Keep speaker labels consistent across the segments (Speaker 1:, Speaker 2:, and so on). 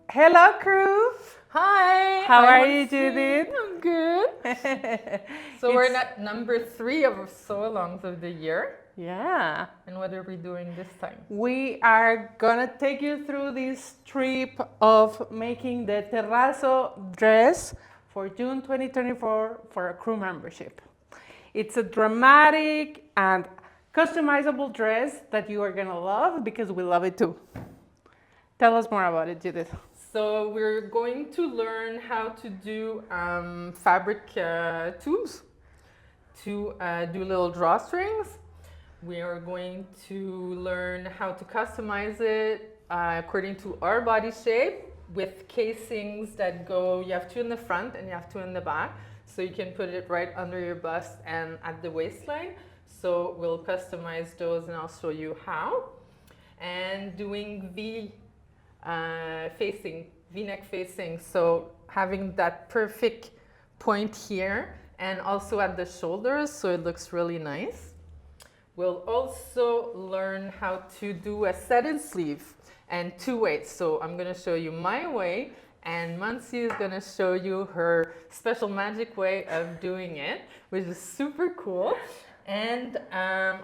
Speaker 1: Hello, crew.
Speaker 2: Hi.
Speaker 1: How
Speaker 2: Hi,
Speaker 1: are you,
Speaker 2: Monsi.
Speaker 1: Judith?
Speaker 2: I'm good. So we're at number 3 of sew-alongs of the year.
Speaker 1: Yeah.
Speaker 2: And what are we doing this time?
Speaker 1: We are gonna take you through this trip of making the Terrazzo dress for June 2024 for a crew membership. It's a dramatic and customizable dress that you are gonna love because we love it too. Tell us more about it, Judith.
Speaker 2: So we're going to learn how to do fabric tubes to do little drawstrings. We are going to learn how to customize it according to our body shape with casings that go, you have 2 in the front and you have 2 in the back. So you can put it right under your bust and at the waistline. So we'll customize those and I'll show you how. And doing V-neck facing. So having that perfect point here and also at the shoulders so it looks really nice. We'll also learn how to do a set-in sleeve and 2 ways. So I'm going to show you my way and Monsi is going to show you her special magic way of doing it, which is super cool. And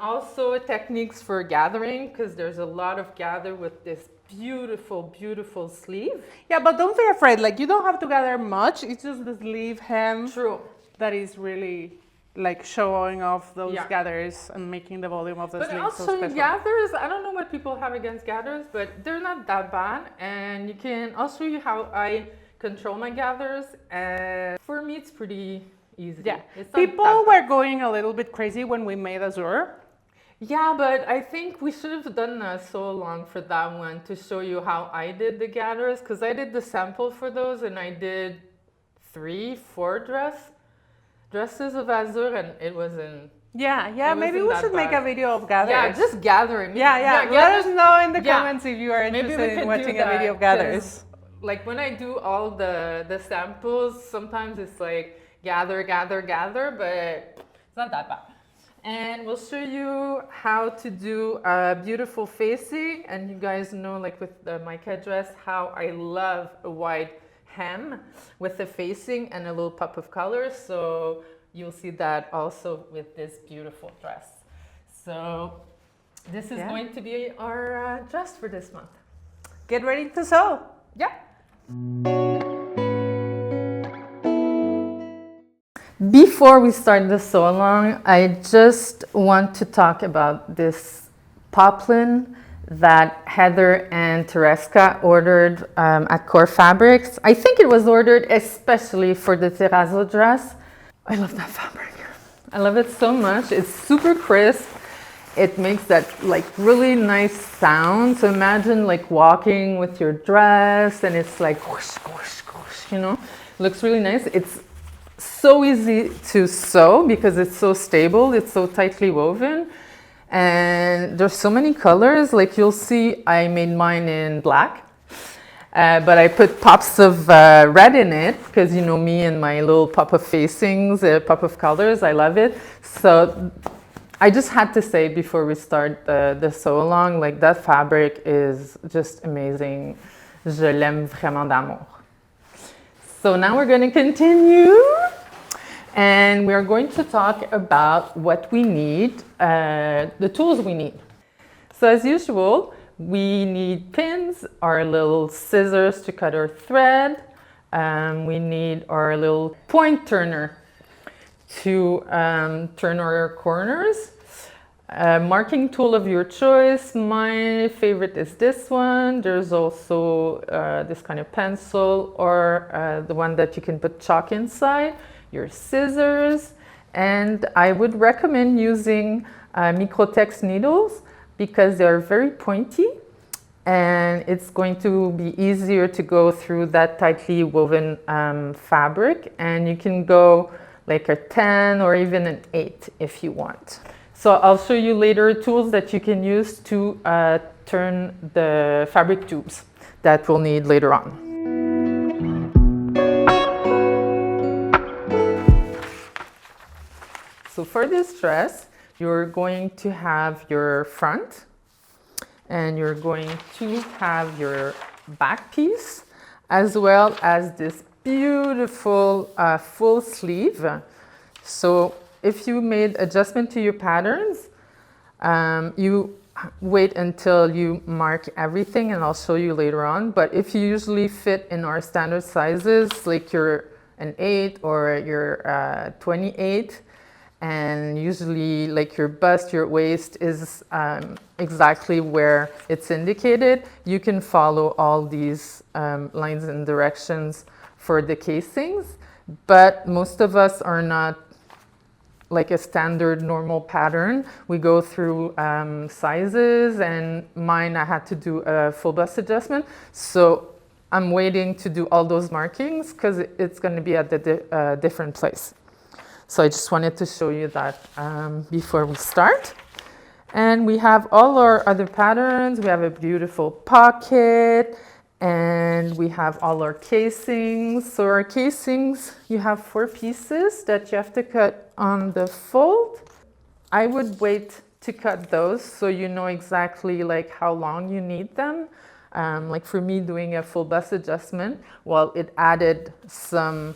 Speaker 2: also techniques for gathering, because there's a lot of gather with this beautiful, beautiful sleeve.
Speaker 1: Yeah, but don't be afraid. Like, you don't have to gather much. It's just the sleeve hem.
Speaker 2: True.
Speaker 1: That is really like showing off those
Speaker 2: Yeah.
Speaker 1: gathers and making the volume of the
Speaker 2: But
Speaker 1: sleeve so
Speaker 2: also
Speaker 1: special.
Speaker 2: gathers, I don't know what people have against gathers, but they're not that bad. And you can, I'll show you how I control my gathers. And for me, it's pretty easy.
Speaker 1: Yeah,
Speaker 2: It's not
Speaker 1: people
Speaker 2: that
Speaker 1: were going a little bit crazy when we made Azure.
Speaker 2: Yeah, but I think we should have done so long for that one to show you how I did the gathers, because I did the sample for those and I did 3, 4 dresses of Azure and it wasn't.
Speaker 1: Yeah,
Speaker 2: It
Speaker 1: maybe
Speaker 2: wasn't
Speaker 1: we
Speaker 2: that
Speaker 1: should make
Speaker 2: bad.
Speaker 1: a video of gathers.
Speaker 2: Yeah, just gathering.
Speaker 1: Yeah. Let
Speaker 2: gathers.
Speaker 1: us know in the
Speaker 2: Yeah.
Speaker 1: comments if you are
Speaker 2: Maybe we
Speaker 1: interested in
Speaker 2: could
Speaker 1: watching
Speaker 2: do
Speaker 1: a video
Speaker 2: that,
Speaker 1: of gathers.
Speaker 2: like when I do all the samples, sometimes it's like gather, but it's not that bad. And we'll show you how to do a beautiful facing. And you guys know, like with the mica dress, how I love a wide hem with the facing and a little pop of color. So you'll see that also with this beautiful dress. So this is going to be our dress for this month.
Speaker 1: Get ready to sew.
Speaker 2: Yeah. Before we start the sew along, I just want to talk about this poplin that Heather and Tereska ordered at Core Fabrics. I think it was ordered especially for the Terrazzo dress. I love that fabric. I love it so much. It's super crisp. It makes that like really nice sound. So imagine like walking with your dress and it's like whoosh, whoosh, whoosh, you know, looks really nice. It's so easy to sew because it's so stable, it's so tightly woven, and there's so many colors. Like you'll see, I made mine in black, but I put pops of red in it because you know me and my little pop of facings, pop of colors, I love it. So I just had to say before we start the sew along, like that fabric is just amazing. Je l'aime vraiment d'amour. So now we're going to continue and we're going to talk about what we need, the tools we need. So as usual, we need pins, our little scissors to cut our thread. We need our little point turner to turn our corners. Marking tool of your choice. My favorite is this one. There's also this kind of pencil or the one that you can put chalk inside. Your scissors. And I would recommend using Microtex needles because they're very pointy and it's going to be easier to go through that tightly woven fabric. And you can go like a 10 or even an 8 if you want. So I'll show you later tools that you can use to turn the fabric tubes that we'll need later on. So for this dress, you're going to have your front and you're going to have your back piece. as well as this beautiful full sleeve. So if you made adjustment to your patterns, you wait until you mark everything, and I'll show you later on. But if you usually fit in our standard sizes, like you're an 8 or you're 28, and usually like your bust, your waist is exactly where it's indicated, you can follow all these lines and directions for the casings. But most of us are not like a standard normal pattern. We go through sizes, and mine I had to do a full bust adjustment. So I'm waiting to do all those markings because it's going to be at the different place. So I just wanted to show you that before we start. And we have all our other patterns. We have a beautiful pocket, and we have all our casings. So our casings, you have 4 pieces that you have to cut on the fold. I would wait to cut those so you know exactly like how long you need them. Like for me, doing a full bust adjustment, well, it added some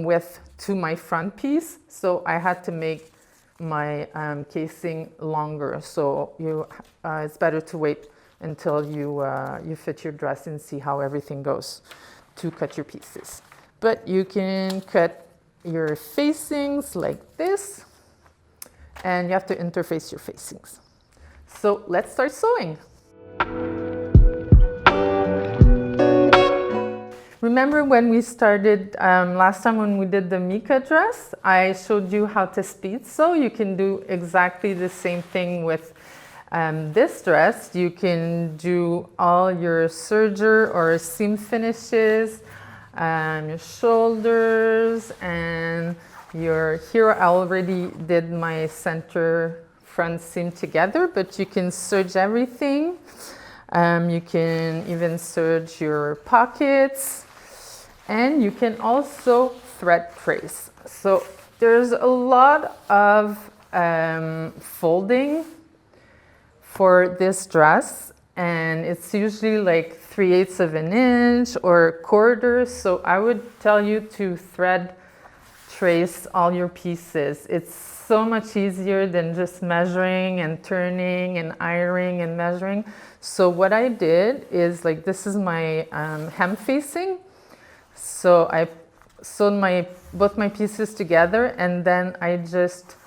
Speaker 2: width to my front piece, so I had to make my casing longer. So it's better to wait until you fit your dress and see how everything goes to cut your pieces. But you can cut your facings like this, and you have to interface your facings. So let's start sewing. Remember when we started last time when we did the Mika dress, I showed you how to speed sew. You can do exactly the same thing with this dress. You can do all your serger or seam finishes, your shoulders, and here I already did my center front seam together, but you can serge everything. You can even serge your pockets. And you can also thread trace. So there's a lot of folding for this dress, and it's usually like 3/8 of an inch or 1/4. So I would tell you to thread trace all your pieces. It's so much easier than just measuring and turning and ironing and measuring. So what I did is, like, this is my hem facing. So I sewed both my pieces together, and then I just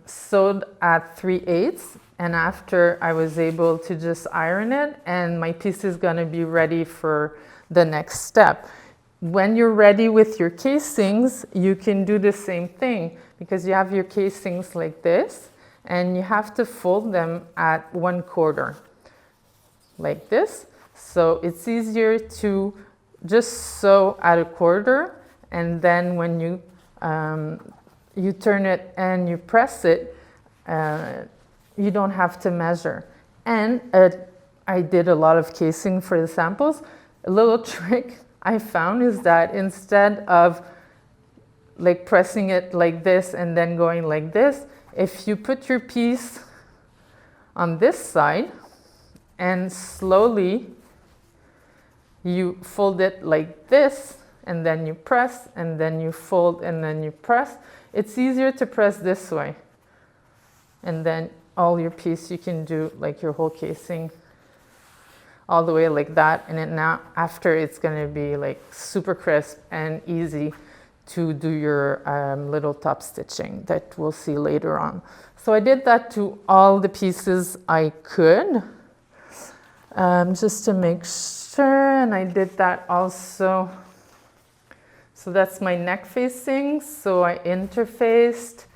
Speaker 2: sewed at 3/8, and after I was able to just iron it, and my piece is going to be ready for the next step. When you're ready with your casings, you can do the same thing, because you have your casings like this, and you have to fold them at 1/4 like this. So it's easier to just sew at 1/4, and then when you turn it and you press it, you don't have to measure. And I did a lot of casing for the samples. A little trick I found is that instead of like pressing it like this and then going like this, if you put your piece on this side and slowly you fold it like this, and then you press, and then you fold, and then you press. It's easier to press this way. And then all your piece, you can do like your whole casing all the way like that. And then now after, it's going to be like super crisp and easy to do your little top stitching that we'll see later on. So I did that to all the pieces I could, just to make sure. And I did that also. So that's my neck facing. So I interfaced,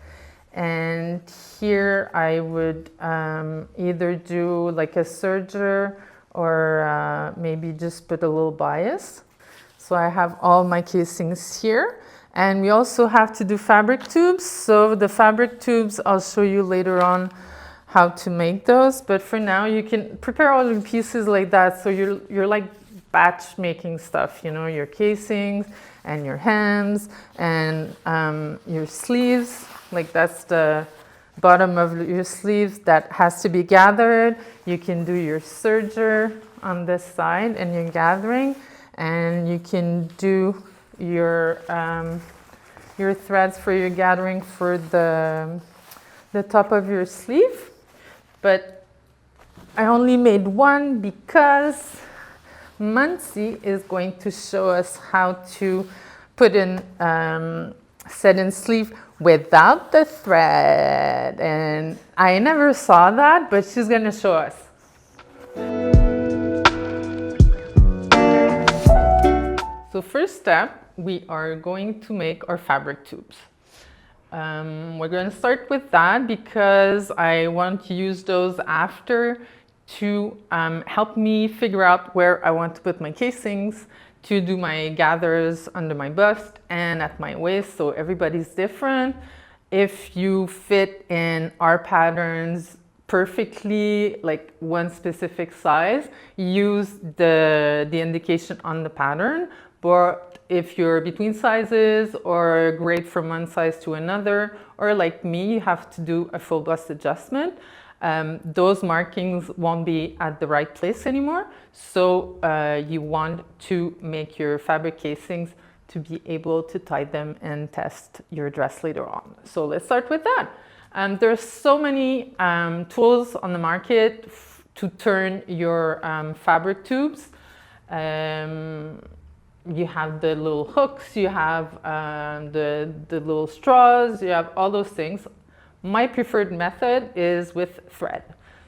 Speaker 2: and here I would either do like a serger or maybe just put a little bias. So I have all my casings here, and we also have to do fabric tubes. So the fabric tubes, I'll show you later on how to make those, but for now you can prepare all your pieces like that. So you're like batch making stuff, you know, your casings and your hems and your sleeves. Like that's the bottom of your sleeves that has to be gathered. You can do your serger on this side and you're gathering, and you can do your threads for your gathering for the top of your sleeve. But I only made one because Muncie is going to show us how to put in set in sleeve without the thread, and I never saw that, but she's going to show us. So first step, we are going to make our fabric tubes. We're going to start with that because I want to use those after to help me figure out where I want to put my casings, to do my gathers under my bust and at my waist, so everybody's different. If you fit in our patterns perfectly, like one specific size, use the indication on the pattern. But if you're between sizes or grade from one size to another, or like me, you have to do a full bust adjustment, those markings won't be at the right place anymore. So you want to make your fabric casings to be able to tie them and test your dress later on. So let's start with that. There's so many tools on the market to turn your fabric tubes. You have the little hooks, you have the little straws, you have all those things. My preferred method is with thread.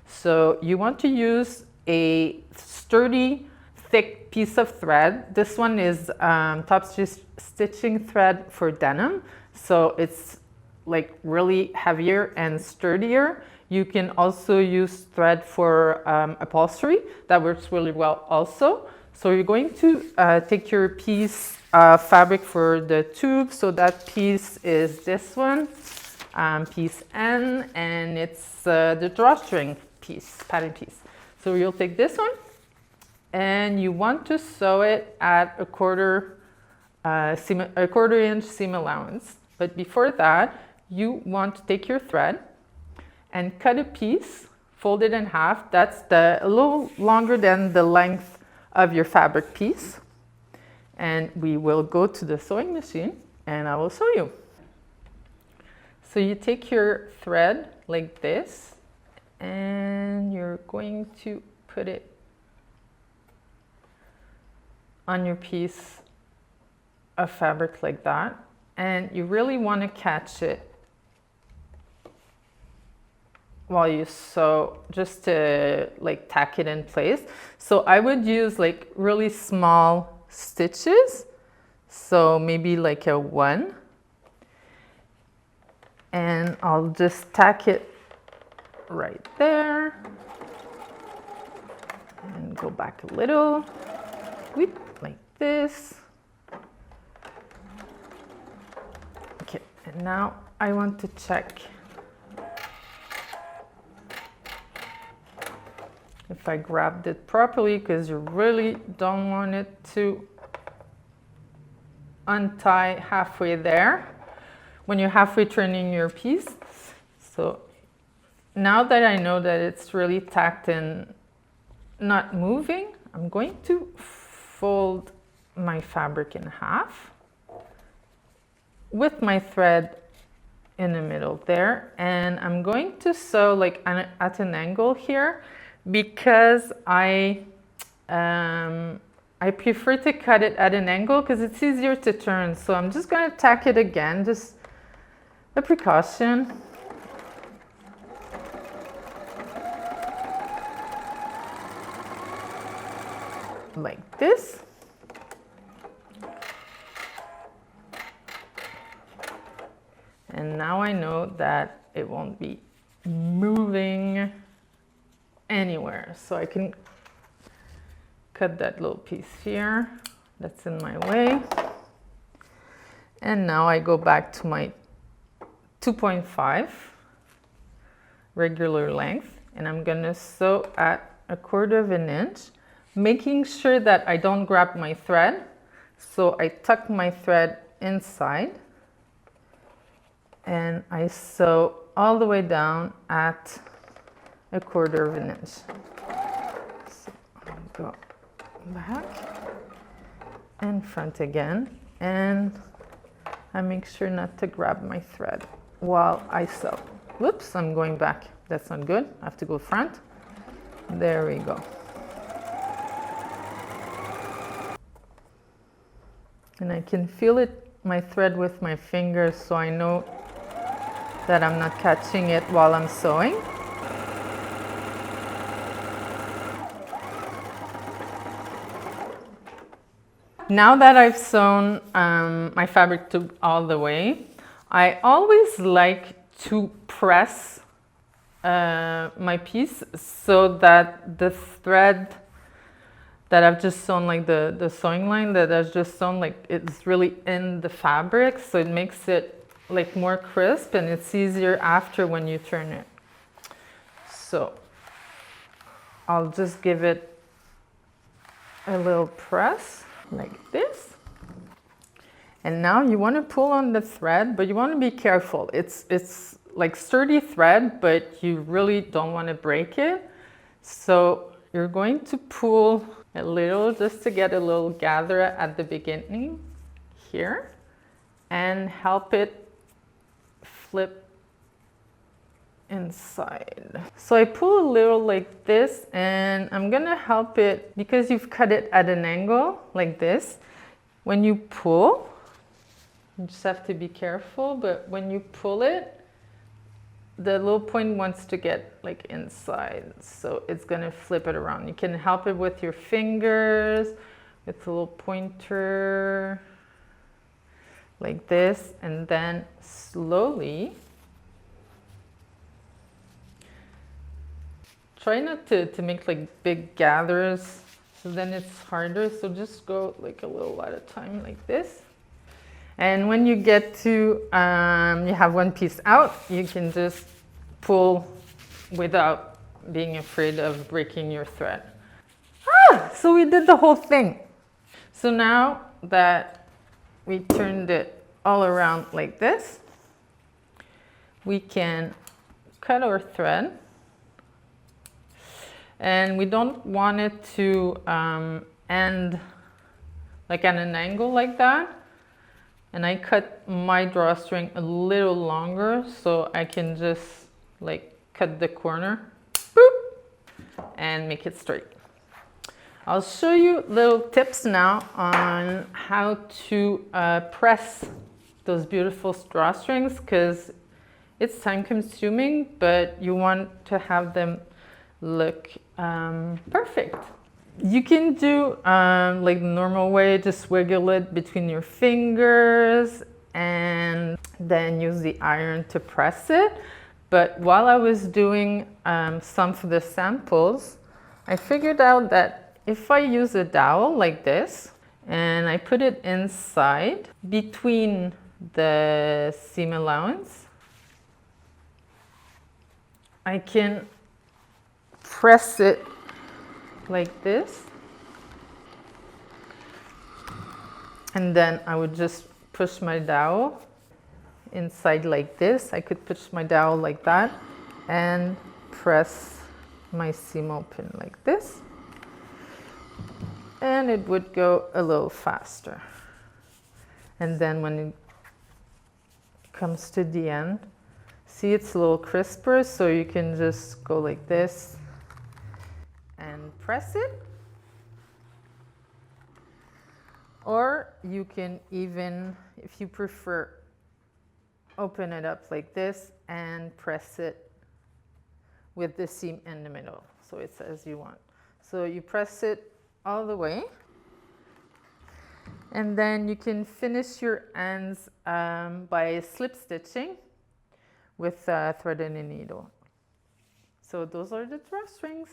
Speaker 2: So you want to use a sturdy, thick piece of thread. This one is top stitching thread for denim. So it's like really heavier and sturdier. You can also use thread for upholstery. That works really well also. So you're going to take your piece of fabric for the tube. So that piece is this one. Piece N, and it's the drawstring piece, pattern piece. So you'll take this one and you want to sew it at a quarter inch seam allowance. But before that, you want to take your thread and cut a piece, fold it in half. That's a little longer than the length of your fabric piece. And we will go to the sewing machine and I will show you. So you take your thread like this and you're going to put it on your piece of fabric like that. And you really want to catch it while you sew, just to like tack it in place. So I would use like really small stitches. So maybe like a 1. And I'll just tack it right there and go back a little, like this. Okay, and now I want to check if I grabbed it properly, because you really don't want it to untie halfway there when you're halfway turning your piece. So now that I know that it's really tacked and not moving, I'm going to fold my fabric in half with my thread in the middle there, and I'm going to sew like at an angle here because I prefer to cut it at an angle because it's easier to turn. So I'm just going to tack it again, just a precaution. Like this. And now I know that it won't be moving anywhere. So I can cut that little piece here that's in my way. And now I go back to my 2.5 regular length, and I'm gonna sew at 1/4 inch, making sure that I don't grab my thread. So I tuck my thread inside and I sew all the way down at 1/4 inch. So I'll go back and front again, and I make sure not to grab my thread while I sew. Whoops, I'm going back. That's not good. I have to go front. There we go. And I can feel it, my thread with my fingers, so I know that I'm not catching it while I'm sewing. Now that I've sewn my fabric to all the way, I always like to press my piece so that the thread that I've just sewn, like the sewing line that I've just sewn, like it's really in the fabric, so it makes it like more crisp and it's easier after when you turn it. So I'll just give it a little press like this. And now you want to pull on the thread, but you want to be careful. It's like sturdy thread, but you really don't want to break it. So you're going to pull a little just to get a little gather at the beginning here and help it flip inside. So I pull a little like this, and I'm gonna help it because you've cut it at an angle like this. When you pull, you just have to be careful, but when you pull it, the little point wants to get like inside, so it's gonna flip it around. You can help it with your fingers, with a little pointer, like this, and then slowly try not to make like big gathers, so then it's harder. So just go like a little at a time like this. And when you get to, you have one piece out, you can just pull without being afraid of breaking your thread. So we did the whole thing. So now that we turned it all around like this, we can cut our thread. And we don't want it to end like at an angle like that. And I cut my drawstring a little longer so I can just like cut the corner, boop, and make it straight. I'll show you little tips now on how to press those beautiful drawstrings, because it's time consuming, but you want to have them look perfect. You can do like the normal way, just wiggle it between your fingers and then use the iron to press it. But while I was doing some of the samples, I figured out that if I use a dowel like this and I put it inside between the seam allowance, I can press it like this, and then I would just push my dowel inside like this. I could push my dowel like that and press my seam open like this, and it would go a little faster. And then when it comes to the end, see, it's a little crisper, so you can just go like this and press it. Or you can even, if you prefer, open it up like this and press it with the seam in the middle, so it's as you want. So you press it all the way, and then you can finish your ends by slip stitching with thread and a needle. So those are the drawstrings.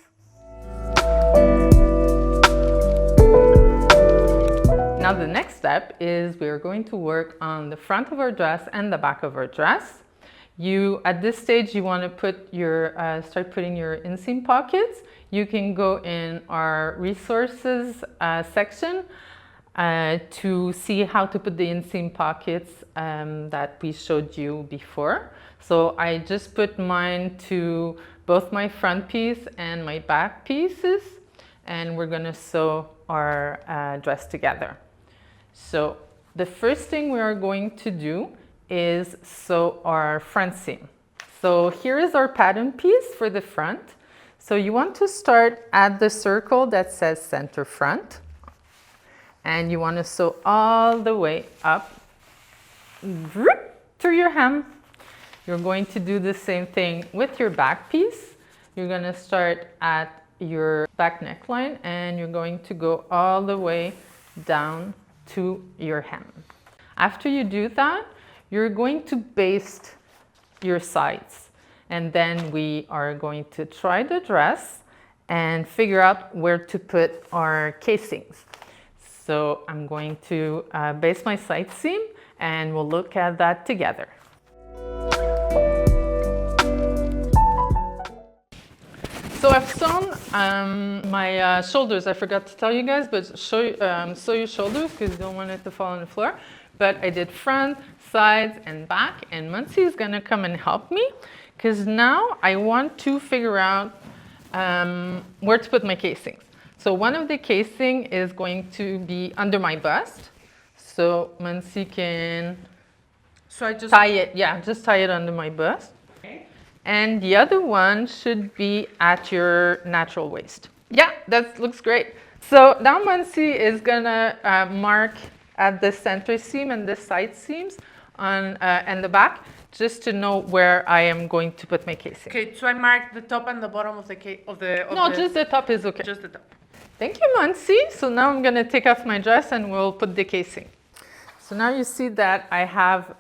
Speaker 2: Now the next step is we are going to work on the front of our dress and the back of our dress. At this stage, you want to put your start putting your inseam pockets. You can go in our resources section to see how to put the inseam pockets that we showed you before. So I just put mine to both my front piece and my back pieces, and we're gonna sew our dress together. So the first thing we are going to do is sew our front seam. So here is our pattern piece for the front. So you want to start at the circle that says center front, and you want to sew all the way up through your hem. You're going to do the same thing with your back piece. You're going to start at your back neckline and you're going to go all the way down to your hem. After you do that, you're going to baste your sides, and then we are going to try the dress and figure out where to put our casings. So I'm going to baste my side seam and we'll look at that together. So I've sewn my shoulders. I forgot to tell you guys, but sew your shoulders because you don't want it to fall on the floor. But I did front, sides, and back, and Muncie is gonna come and help me because now I want to figure out where to put my casings. So one of the casing is going to be under my bust. So Muncie can tie it. Yeah, just tie it under my bust. Okay. And the other one should be at your natural waist. Yeah, that looks great. So now Muncie is gonna mark at the center seam and the side seams on and the back, just to know where I am going to put my casing.
Speaker 1: Okay, so I marked the top and the bottom of the
Speaker 2: just the top is okay.
Speaker 1: Just the top.
Speaker 2: Thank you, Muncie. So now I'm gonna take off my dress and we'll put the casing. So now you see that I have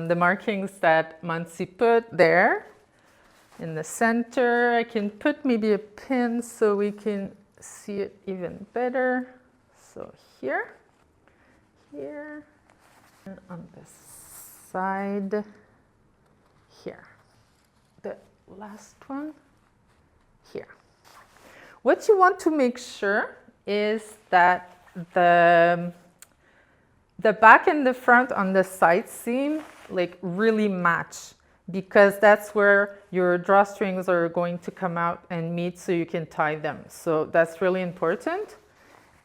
Speaker 2: the markings that Muncie put there in the center. I can put maybe a pin so we can see it even better. So here, and on this side, here. The last one, here. What you want to make sure is that the back and the front on the side seam like really match, because that's where your drawstrings are going to come out and meet so you can tie them. So that's really important.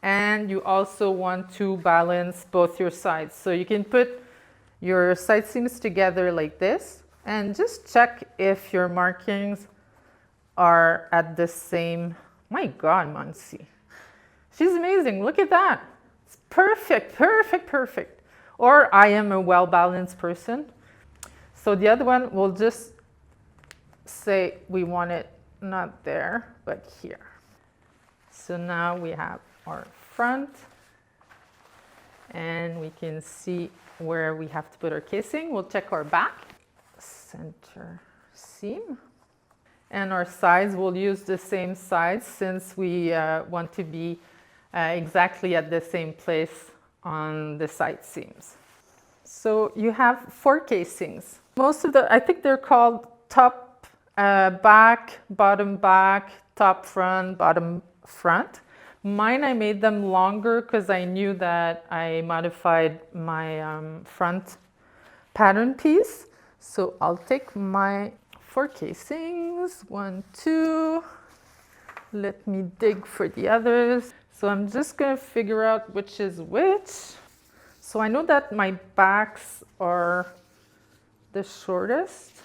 Speaker 2: And you also want to balance both your sides. So you can put your side seams together like this and just check if your markings are at the same. My God, Muncie. She's amazing. Look at that. It's perfect, perfect, perfect. Or I am a well-balanced person. So the other one, we'll just say we want it not there, but here. So now we have our front, and we can see where we have to put our casing. We'll check our back, center seam, and our sides. We'll use the same sides since we want to be exactly at the same place on the side seams. So you have 4 casings. Most of I think they're called top back, top front, bottom front. Mine, I made them longer because I knew that I modified my front pattern piece. So I'll take my 4 casings, 1, 2. Let me dig for the others. So I'm just gonna figure out which is which. So I know that my backs are the shortest.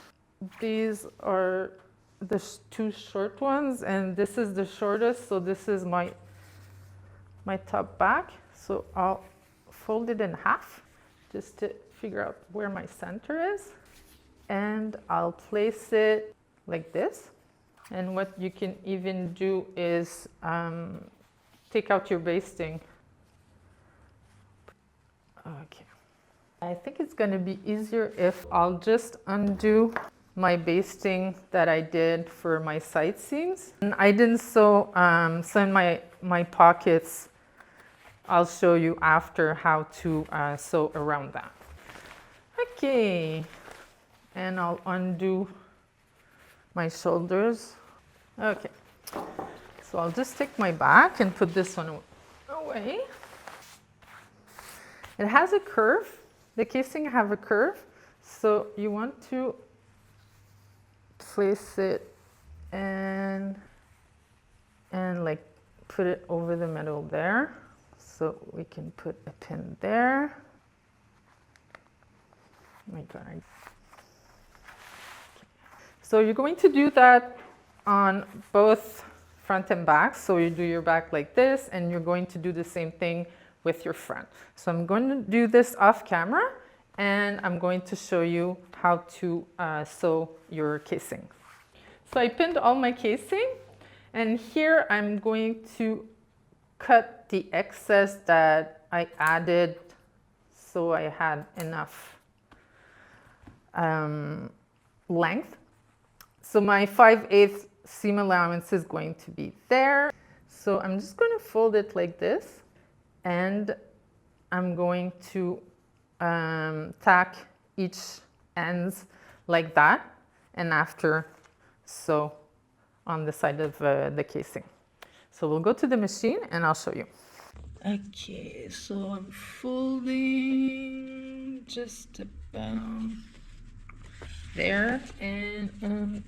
Speaker 2: These are the 2 short ones, and this is the shortest. So this is my top back. So I'll fold it in half just to figure out where my center is. And I'll place it like this. And what you can even do is take out your basting. Okay. I think it's going to be easier if I'll just undo my basting that I did for my side seams. And I didn't sew, so in my pockets, I'll show you after how to sew around that. Okay, and I'll undo my shoulders. Okay, so I'll just take my back and put this one away. It has a curve. The casing have a curve, so you want to place it and like put it over the middle there. So we can put a pin there. Oh my God. So you're going to do that on both front and back. So you do your back like this, and you're going to do the same thing with your front. So I'm going to do this off camera, and I'm going to show you how to sew your casing. So I pinned all my casing, and here I'm going to cut the excess that I added so I had enough length. So my 5/8 seam allowance is going to be there. So I'm just going to fold it like this, and I'm going to tack each ends like that, and after sew on the side of the casing. So we'll go to the machine and I'll show you. Okay, so I'm folding just about there, and I'm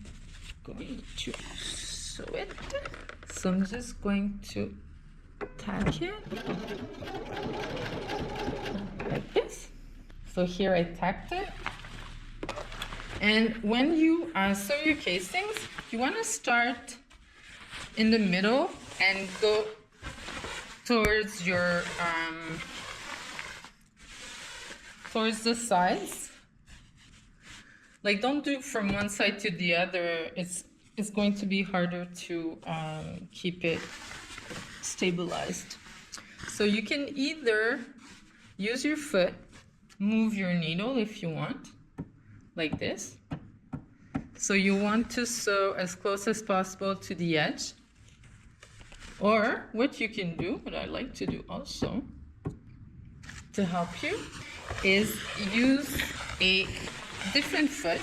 Speaker 2: going to sew it. So I'm just going to tack it like this. So here I tacked it. And when you sew your casings, you want to start in the middle and go towards your towards the sides. Like, don't do from one side to the other. It's going to be harder to keep it stabilized. So you can either use your foot, move your needle if you want, like this. So you want to sew as close as possible to the edge. Or what you can do, what I like to do also to help you, is use a different foot.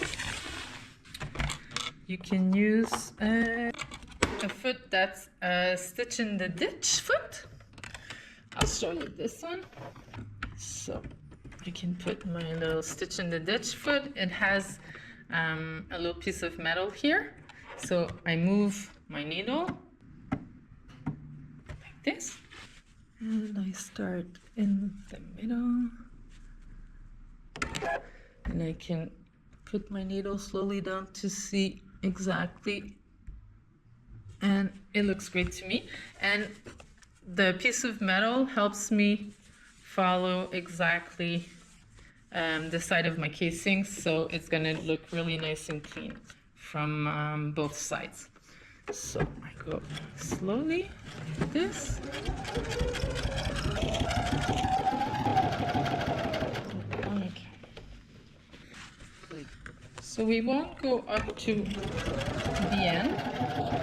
Speaker 2: You can use a foot that's a stitch in the ditch foot. I'll show you this one. So you can put my little stitch in the ditch foot. It has a little piece of metal here. So I move my needle like this, and I start in the middle, and I can put my needle slowly down to see exactly, and it looks great to me. And the piece of metal helps me follow exactly the side of my casing, so it's gonna look really nice and clean from both sides. So I go slowly like this. Okay. So we won't go up to the end.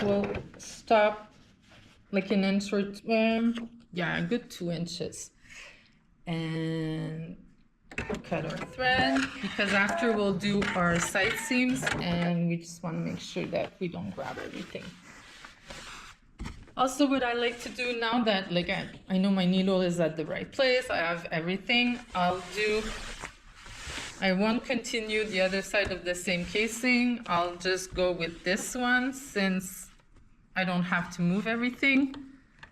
Speaker 2: We'll stop like an inch or yeah, a good 2 inches. And cut our thread, because after we'll do our side seams, and we just want to make sure that we don't grab everything. Also, what I like to do now that like I know my needle is at the right place, I have everything, I won't continue the other side of the same casing. I'll just go with this one since I don't have to move everything.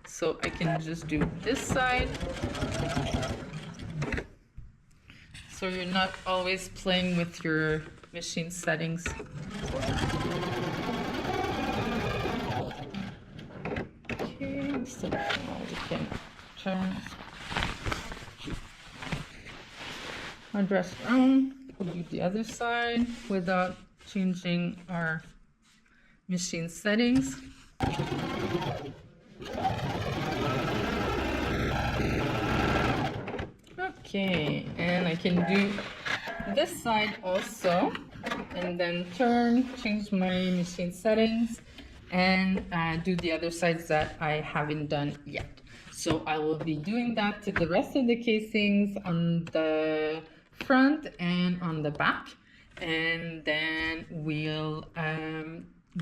Speaker 2: So I can just do this side. So you're not always playing with your machine settings. Okay, so now we can turn our dress around. We'll do the other side without changing our machine settings. Okay, and I can do this side also, and then turn, change my machine settings, and do the other sides that I haven't done yet. So I will be doing that to the rest of the casings on the front and on the back, and then we'll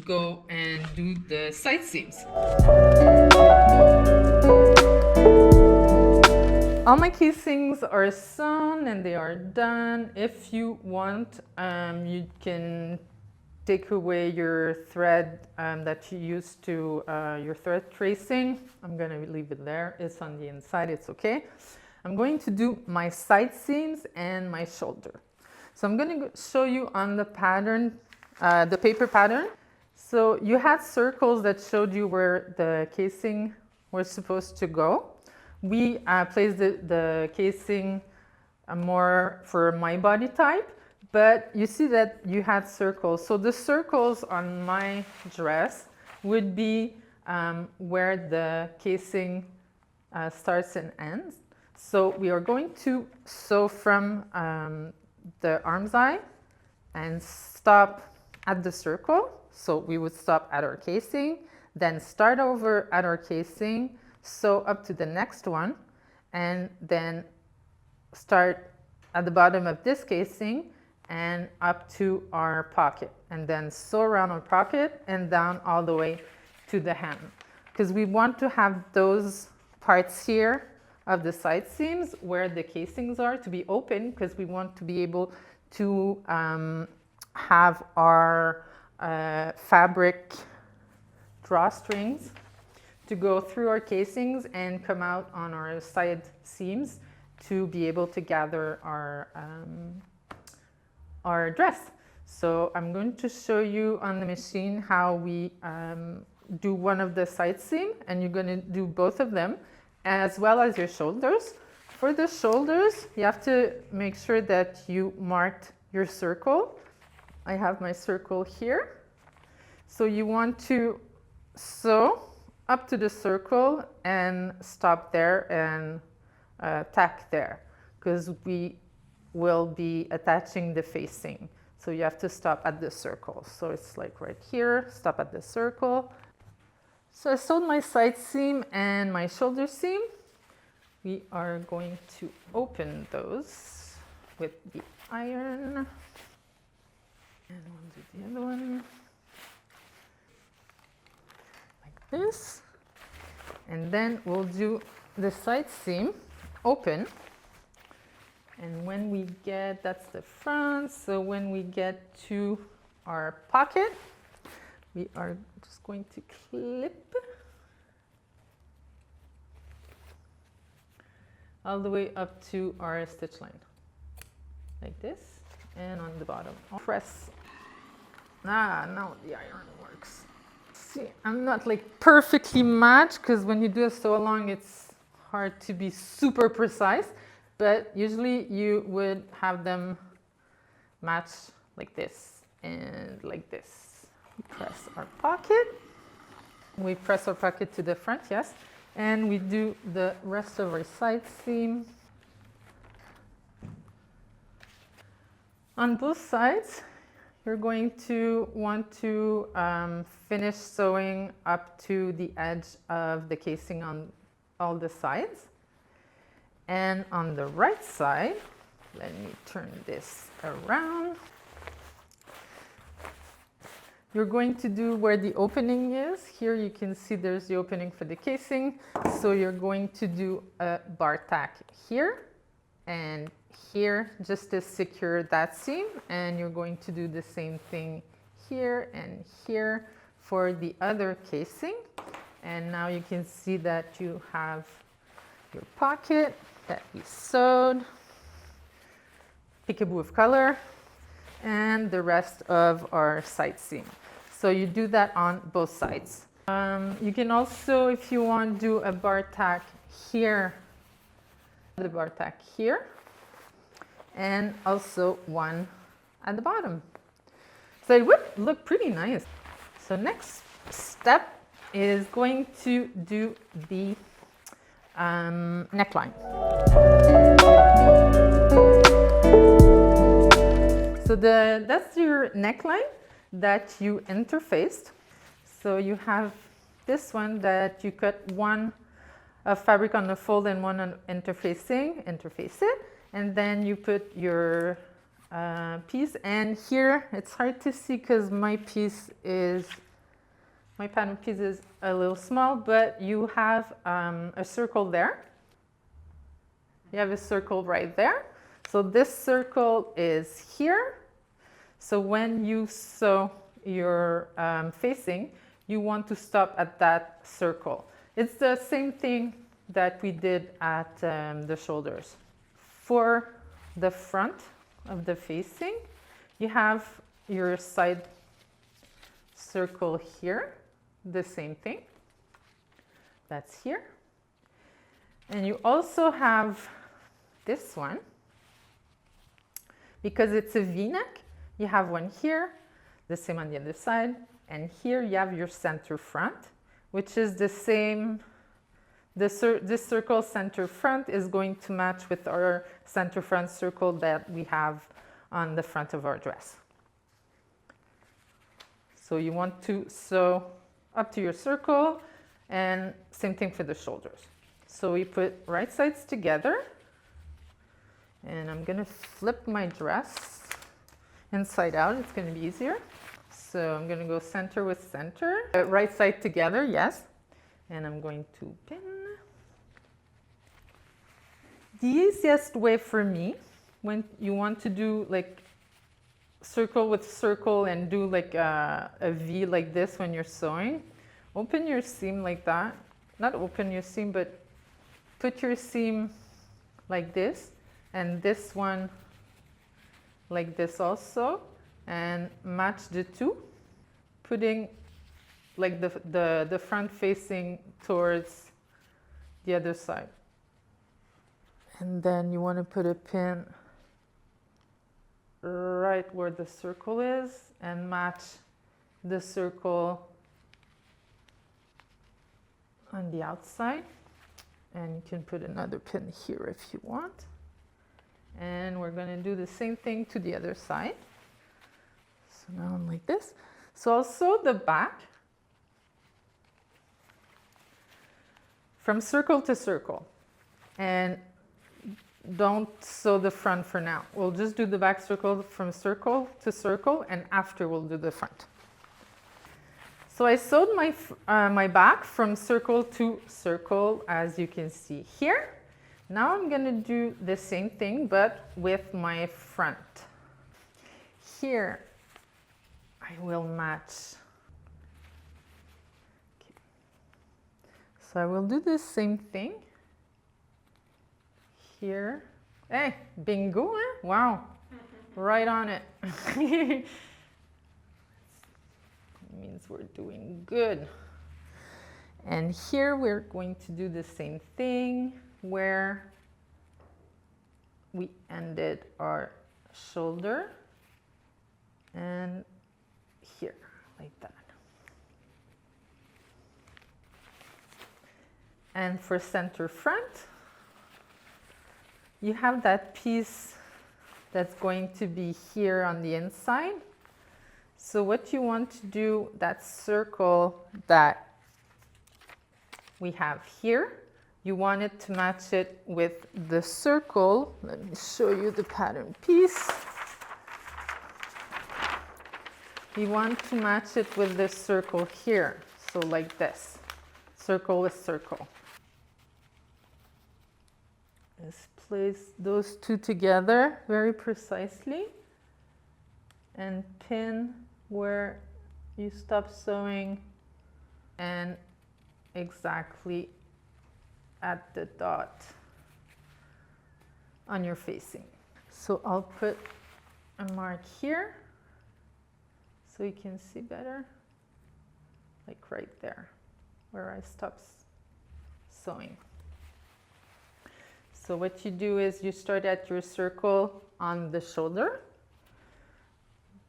Speaker 2: go and do the side seams. All my casings are sewn and they are done. If you want, you can take away your thread that you used to your thread tracing. I'm going to leave it there. It's on the inside. It's okay. I'm going to do my side seams and my shoulder. So I'm going to show you on the pattern, the paper pattern. So you had circles that showed you where the casing was supposed to go. We placed the casing more for my body type, but you see that you had circles. So the circles on my dress would be where the casing starts and ends. So we are going to sew from the arm's eye and stop at the circle. So we would stop at our casing, then start over at our casing, sew up to the next one, and then start at the bottom of this casing and up to our pocket, and then sew around our pocket and down all the way to the hem, because we want to have those parts here of the side seams where the casings are to be open, because we want to be able to have our fabric drawstrings to go through our casings and come out on our side seams to be able to gather our dress. So I'm going to show you on the machine how we do one of the side seam, and you're going to do both of them as well as your shoulders. For the shoulders, you have to make sure that you marked your circle. I have my circle here. So you want to sew up to the circle and stop there and tack there, because we will be attaching the facing. So you have to stop at the circle. So it's like right here, stop at the circle. So I sewed my side seam and my shoulder seam. We are going to open those with the iron. And we'll do the other one like this. And then we'll do the side seam open. And when we get, that's the front, so when we get to our pocket, we are just going to clip all the way up to our stitch line, like this, and on the bottom. I'll press. Now the iron works. See, I'm not like perfectly matched, because when you do a sew along, it's hard to be super precise. But usually you would have them match like this and like this. We press our pocket. We press our pocket to the front, yes. And we do the rest of our side seam. On both sides, you're going to want to finish sewing up to the edge of the casing on all the sides. And on the right side, let me turn this around. You're going to do where the opening is. Here you can see there's the opening for the casing. So you're going to do a bar tack here and here just to secure that seam. And you're going to do the same thing here and here for the other casing. And now you can see that you have your pocket that we sewed, peekaboo of color, and the rest of our side seam. So you do that on both sides. You can also, if you want, do a bar tack here, the bar tack here, and also one at the bottom. So it would look pretty nice. So next step is going to do the neckline. So that's your neckline that you interfaced. So you have this one that you cut one fabric on the fold and one on interface it, and then you put your piece. And here it's hard to see because my pattern piece is a little small, but you have a circle there. You have a circle right there. So this circle is here. So when you sew your facing, you want to stop at that circle. It's the same thing that we did at the shoulders. For the front of the facing, you have your side circle here, the same thing. That's here. And you also have this one. Because it's a V-neck, you have one here, the same on the other side, and here you have your center front, which is the same. This circle center front is going to match with our center front circle that we have on the front of our dress. So you want to sew up to your circle, and same thing for the shoulders. So we put right sides together, and I'm gonna flip my dress inside out. It's gonna be easier. So I'm gonna go center with center, right side together, yes. And I'm going to pin. The easiest way for me, when you want to do like circle with circle and do like a V like this when you're sewing, open your seam like that. Not open your seam, but put your seam like this, and this one like this also, and match the two, putting like the front facing towards the other side. And then you want to put a pin right where the circle is and match the circle on the outside. And you can put another pin here if you want. And we're going to do the same thing to the other side. So now I'm like this. So I'll sew the back from circle to circle. And don't sew the front for now. We'll just do the back circle from circle to circle, and after we'll do the front. So I sewed my back from circle to circle, as you can see here. Now I'm going to do the same thing, but with my front. Here, I will match. Okay. So I will do the same thing. Here. Hey, bingo, eh? Wow. Right on it. It means we're doing good. And here we're going to do the same thing where we ended our shoulder, and here, like that. And for center front, you have that piece that's going to be here on the inside. So what you want to do, that circle that we have here, you want it to match it with the circle. Let me show you the pattern piece. You want to match it with this circle here. So like this, circle with circle. Let's place those two together very precisely and pin where you stop sewing and exactly at the dot on your facing. So I'll put a mark here so you can see better, like right there where I stopped sewing. So what you do is you start at your circle on the shoulder.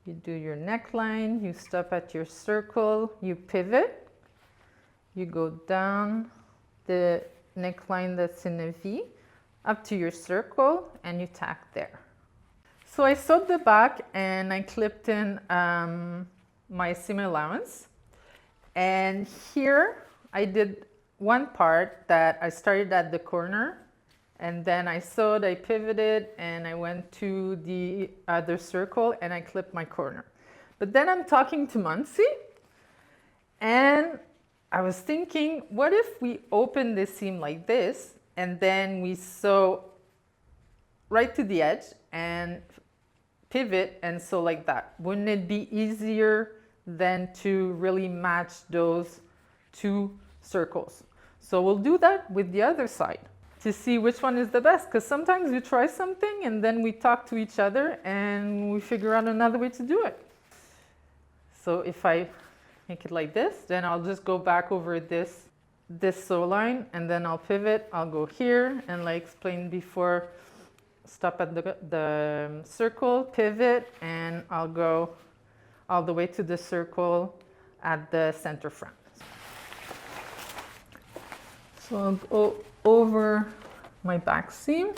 Speaker 2: You do your neckline, you stop at your circle, you pivot, you go down the neckline that's in a V up to your circle, and you tack there. So I sewed the back and I clipped in my seam allowance. And here I did one part that I started at the corner, and then I sewed, I pivoted, and I went to the other circle and I clipped my corner. But then I'm talking to Muncie, and I was thinking, what if we open this seam like this and then we sew right to the edge and pivot and sew like that? Wouldn't it be easier than to really match those two circles. So we'll do that with the other side to see which one is the best, because sometimes you try something and then we talk to each other and we figure out another way to do it. So if I make it like this, then I'll just go back over this sew line, and then I'll pivot. I'll go here, and like explained before, stop at the circle, pivot, and I'll go all the way to the circle at the center front. So I'll go over my back seam.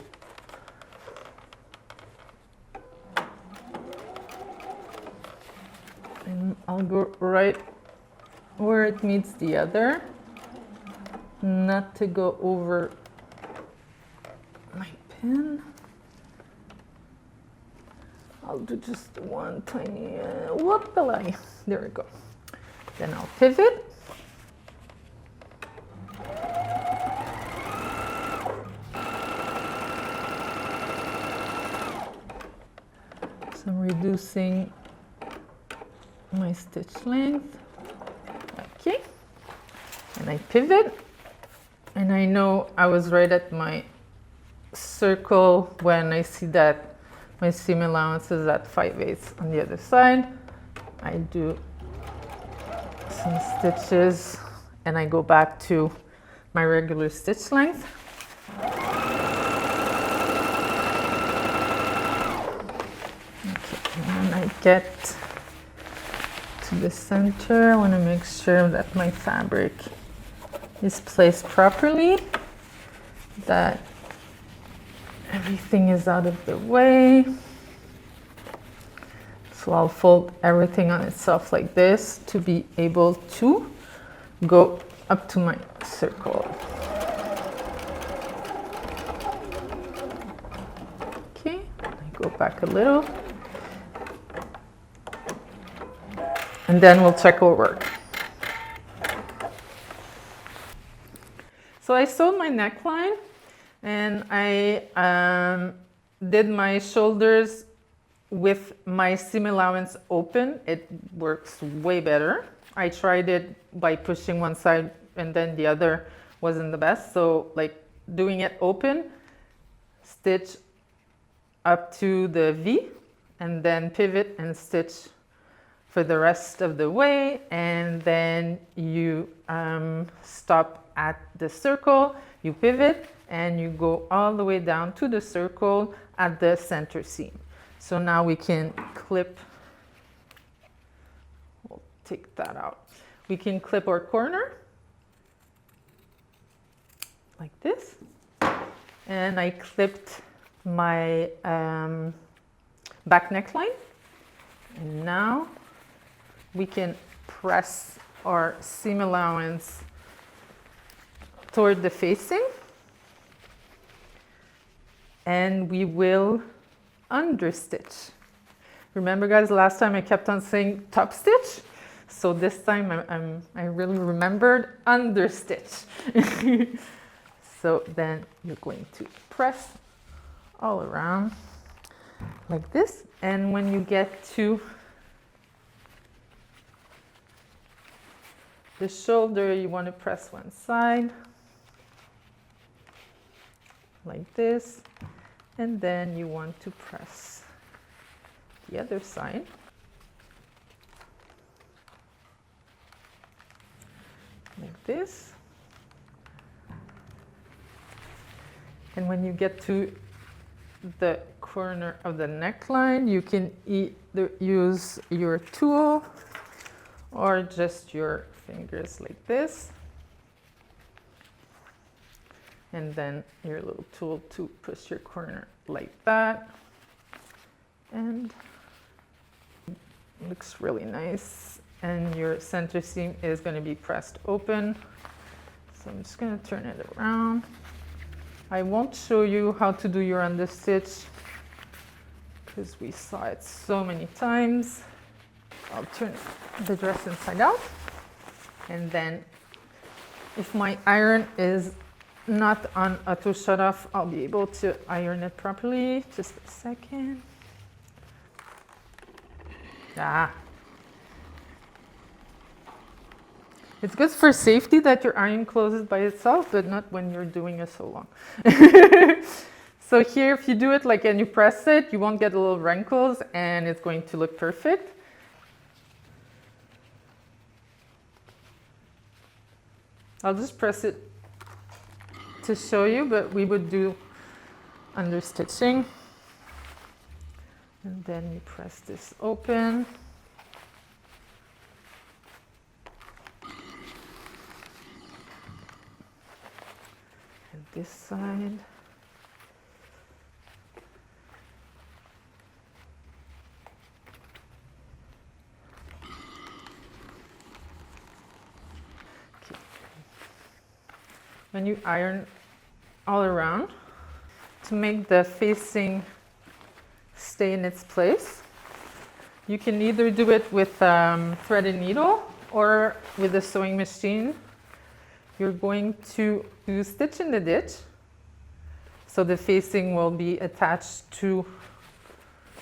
Speaker 2: And I'll go right where it meets the other, not to go over my pin. I'll do just one tiny, whoop-a-lay. There we go. Then I'll pivot. So I'm reducing my stitch length. Okay. And I pivot. And I know I was right at my circle when I see that my seam allowance is at 5/8 on the other side. I do some stitches and I go back to my regular stitch length. Okay, and when I get to the center, I want to make sure that my fabric is placed properly, that everything is out of the way. So I'll fold everything on itself like this to be able to go up to my circle. Okay, I go back a little. And then we'll check our work. So I sewed my neckline and I did my shoulders with my seam allowance open. It works way better. I tried it by pushing one side and then the other wasn't the best. So like doing it open, stitch up to the V and then pivot and stitch for the rest of the way, and then you stop at the circle, you pivot, and you go all the way down to the circle at the center seam. So now we can clip, we'll take that out. We can clip our corner like this. And I clipped my back neckline. And now we can press our seam allowance toward the facing, and we will understitch. Remember guys, last time I kept on saying top stitch, so this time I really remembered understitch. So then you're going to press all around like this, and when you get to the shoulder, you want to press one side like this, and then you want to press the other side like this. And when you get to the corner of the neckline, you can either use your tool or just your fingers like this, and then your little tool to push your corner like that, and it looks really nice, and your center seam is going to be pressed open. So I'm just going to turn it around. I won't show you how to do your understitch because we saw it so many times. I'll turn the dress inside out. And then if my iron is not on auto shut off, I'll be able to iron it properly. Just a second.
Speaker 1: It's good for safety that your iron closes by itself, but not when you're doing a sew along. So here, if you do it like and you press it, you won't get the little wrinkles and it's going to look perfect. I'll just press it to show you, but we would do under stitching. And then you press this open. And this side. Okay. When you iron all around, to make the facing stay in its place, you can either do it with thread and needle or with a sewing machine. You're going to do stitch in the ditch, so the facing will be attached to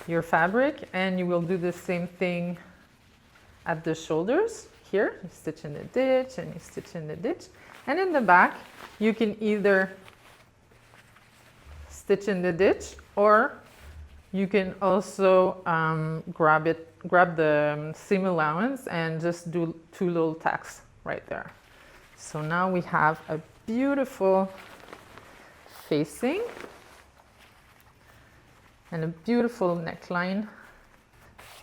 Speaker 1: your fabric, and you will do the same thing at the shoulders. Here, you stitch in the ditch and you stitch in the ditch, and in the back you can either stitch in the ditch, or you can also grab the seam allowance and just do 2 little tacks right there. So now we have a beautiful facing and a beautiful neckline,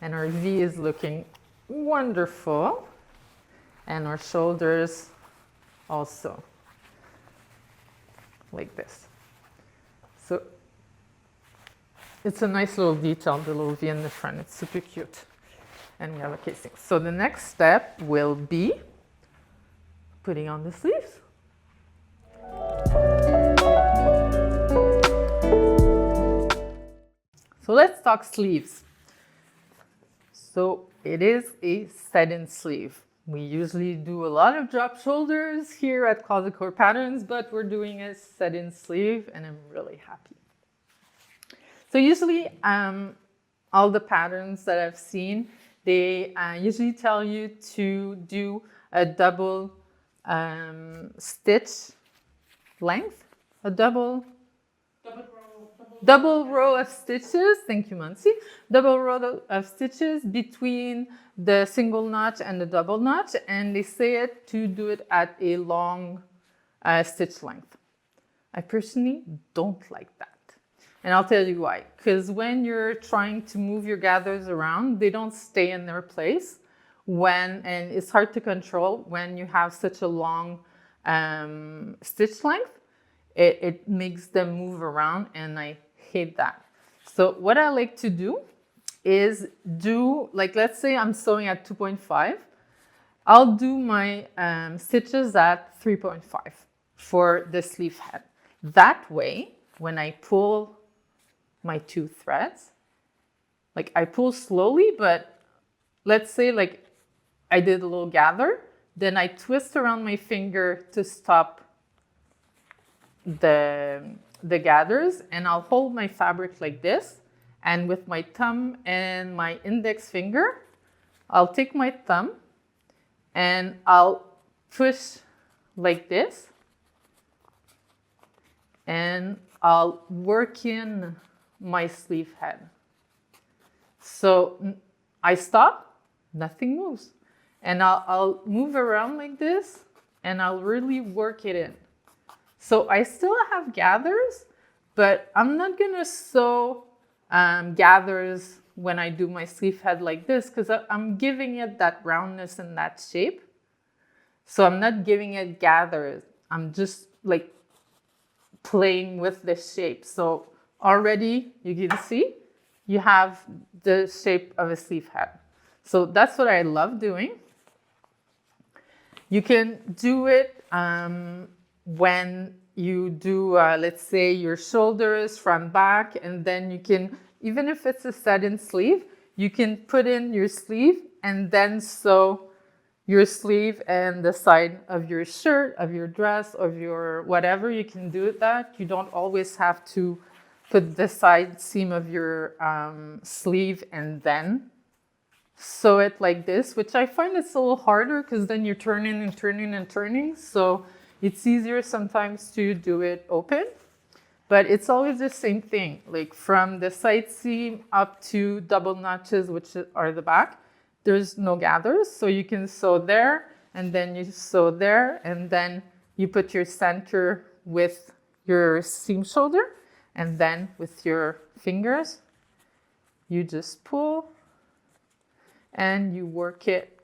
Speaker 1: and our V is looking wonderful, and our shoulders also like this. So it's a nice little detail, the little V in the front. It's super cute. And we have a casing. So the next step will be putting on the sleeves. So let's talk sleeves. So it is a set-in sleeve. We usually do a lot of drop shoulders here at Closet Core Patterns, but we're doing a set-in sleeve, and I'm really happy. So usually all the patterns that I've seen, they usually tell you to do a double stitch length, a double row of stitches. Thank you, Muncie. Double row of stitches between the single notch and the double notch, and they say it to do it at a long stitch length. I personally don't like that. And I'll tell you why. Because when you're trying to move your gathers around, they don't stay in their place and it's hard to control when you have such a long stitch length. It makes them move around, and I hate that. So what I like to do is like, let's say I'm sewing at 2.5. I'll do my stitches at 3.5 for the sleeve head. That way, when I pull my 2 threads, like I pull slowly, but let's say like I did a little gather, then I twist around my finger to stop the gathers, and I'll hold my fabric like this, and with my thumb and my index finger, I'll take my thumb and I'll push like this, and I'll work in my sleeve head. So I stop, nothing moves. And I'll move around like this, and I'll really work it in. So I still have gathers, but I'm not gonna sew gathers when I do my sleeve head like this, because I'm giving it that roundness and that shape. So I'm not giving it gathers. I'm just like playing with the shape. So already you can see you have the shape of a sleeve head. So that's what I love doing. You can do it when you do, let's say, your shoulders from back, and then you can, even if it's a set-in sleeve, you can put in your sleeve and then sew your sleeve and the side of your shirt, of your dress, of your whatever. You can do that. You don't always have to put the side seam of your sleeve and then
Speaker 2: sew it like this, which I find it's a little harder because then you're turning and turning and turning. So it's easier sometimes to do it open, but it's always the same thing, like from the side seam up to double notches, which are the back. There's no gathers, so you can sew there, and then you sew there, and then you put your center with your seam shoulder, and then with your fingers, you just pull and you work it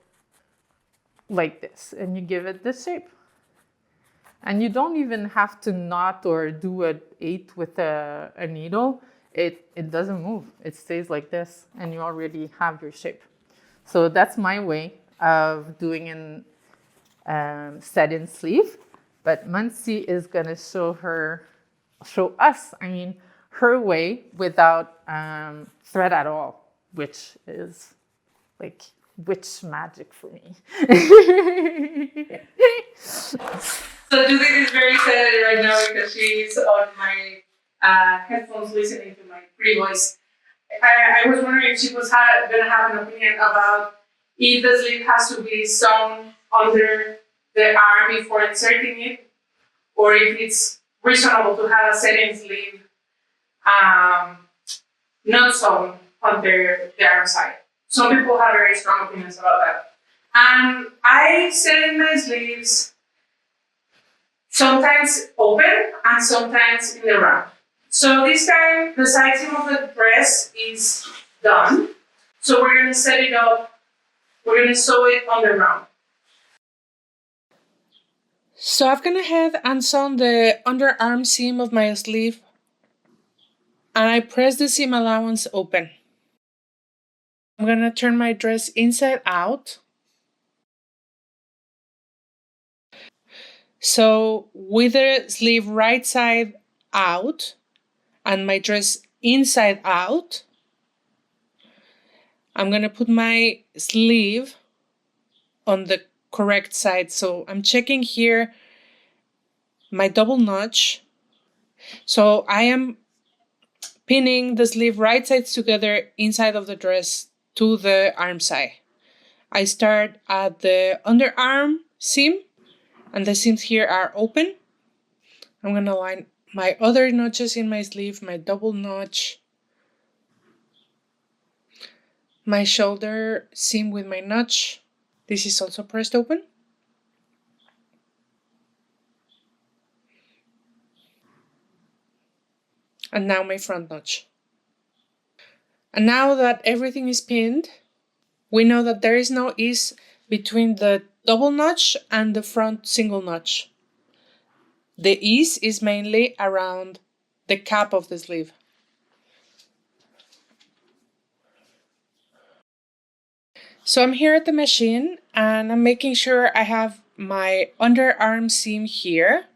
Speaker 2: like this, and you give it this shape. And you don't even have to knot or do an 8 with a needle. It doesn't move. It stays like this, and you already have your shape. So that's my way of doing an set-in sleeve. But Muncie is gonna show us, her way without thread at all, which is like witch magic for me.
Speaker 1: So Judith is very excited right now because she's on my headphones listening to my pretty voice. I was wondering if she was going to have an opinion about if the sleeve has to be sewn under the arm before inserting it, or if it's reasonable to have a set-in sleeve not sewn under the arm side. Some people have very strong opinions about that. And I set in my sleeves sometimes open and sometimes in the round. So this time the side seam of the dress is done. So we're gonna set it up, we're gonna sew it on the round. So I've gone ahead and sewn the underarm seam of my sleeve, and I press the seam allowance open. I'm gonna turn my dress inside out. So with the sleeve right side out and my dress inside out, I'm gonna put my sleeve on the correct side. So I'm checking here my double notch. So I am pinning the sleeve right sides together inside of the dress to the arm side. I start at the underarm seam, and the seams here are open. I'm gonna line my other notches in my sleeve, my double notch, my shoulder seam with my notch. This is also pressed open. And now my front notch. And now that everything is pinned, we know that there is no ease between the double notch and the front single notch. The ease is mainly around the cap of the sleeve. So I'm here at the machine and I'm making sure I have my underarm seam here.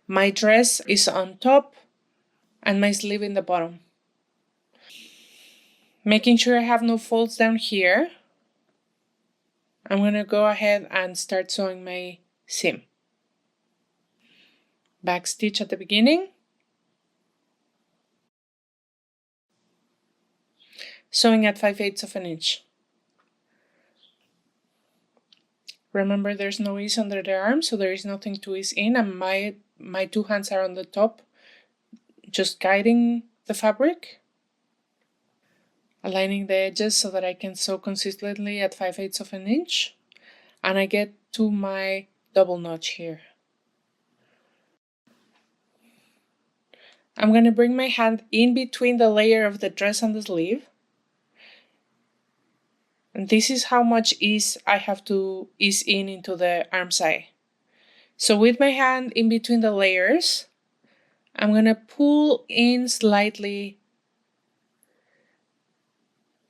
Speaker 1: My dress is on top and my sleeve in the bottom. Making sure I have no folds down here. I'm gonna go ahead and start sewing my seam. Back stitch at the beginning. Sewing at 5/8 of an inch. Remember, there's no ease under the arm, so there is nothing to ease in, and my two hands are on the top, just guiding the fabric, aligning the edges so that I can sew consistently at 5/8 of an inch, and I get to my double notch here. I'm gonna bring my hand in between the layer of the dress and the sleeve. And this is how much ease I have to ease into the arm side. So with my hand in between the layers, I'm gonna pull in slightly